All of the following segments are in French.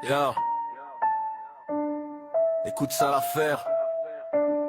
Yo. Écoute ça l'affaire.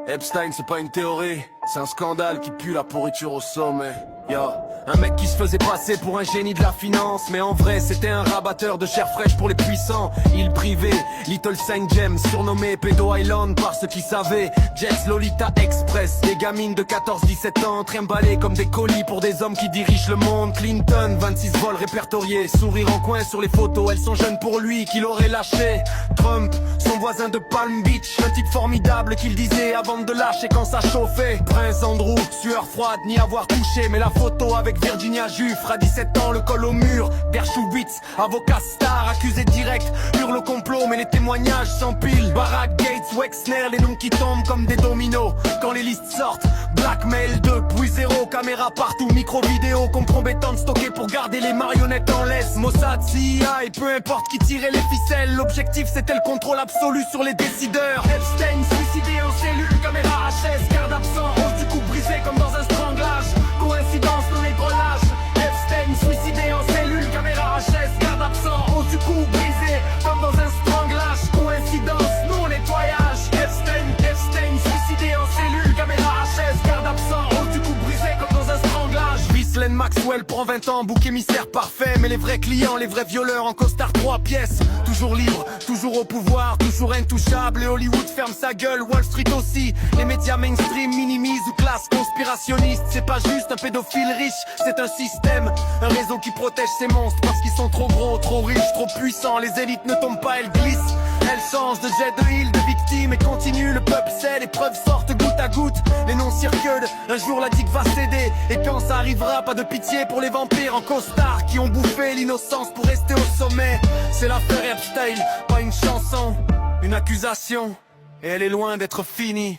Epstein c'est pas une théorie, c'est un scandale qui pue la pourriture au sommet. Yo. Un mec qui se faisait passer pour un génie de la finance, mais en vrai c'était un rabatteur de chair fraîche pour les puissants. Il privait Little Saint James, surnommé Pedo Island par ceux qui savaient. Jets Lolita Express, des gamines de 14-17 ans trimballées comme des colis pour des hommes qui dirigent le monde. Clinton, 26 vols répertoriés, sourire en coin sur les photos, elles sont jeunes pour lui, qu'il aurait lâché. Trump, son voisin de Palm Beach, un type formidable qu'il disait avant de lâcher quand ça chauffait. Prince Andrew, sueur froide, ni avoir touché, mais la photo avec Virginia Giuffre, à 17 ans le col au mur. Dershowitz, avocat star, accusé direct, hurle au complot, mais les témoignages s'empilent. Barack Gates, Wexner, les noms qui tombent comme des dominos quand les listes sortent. Blackmail 2.0, caméra partout, micro-vidéo compromettante stockée pour garder les marionnettes en laisse. Mossad, CIA et peu importe qui tirait les ficelles, l'objectif c'était le contrôle absolu sur les décideurs. Epstein suicidé en cellule, caméra HS, garde absent, hausse du cou brisé comme dans un stranglage. Coïncidence dans les grellages. Epstein suicidé en cellule, caméra HS, garde absent, hausse du cou brisé comme dans un stranglage. Coïncidence, non nettoyage. Epstein suicidé en cellule, caméra HS, garde absent, hausse du cou brisé comme dans un stranglage. Ghislaine Maxwell prend 20 ans, bouc émissaire parfait, mais les vrais clients, les vrais violeurs en costard 3 pièces. Toujours libre, toujours au pouvoir, toujours intouchable, et Hollywood ferme sa gueule, Wall Street aussi. Les médias mainstream minimisent ou classent conspirationniste. C'est pas juste un pédophile riche, c'est un système, un réseau qui protège ces monstres parce qu'ils sont trop gros, trop riches, trop puissants. Les élites ne tombent pas, elles glissent. Elles changent de jet de île, de victime et continuent. Le peuple sait, les preuves sortent goutte à goutte. Les noms circulent, un jour la digue va céder. Et quand ça arrivera, pas de pitié pour les vampires en costard qui ont bouffé l'innocence pour rester au sommet. C'est l'affaire Epstein, pas une chanson, une accusation. Et elle est loin d'être finie.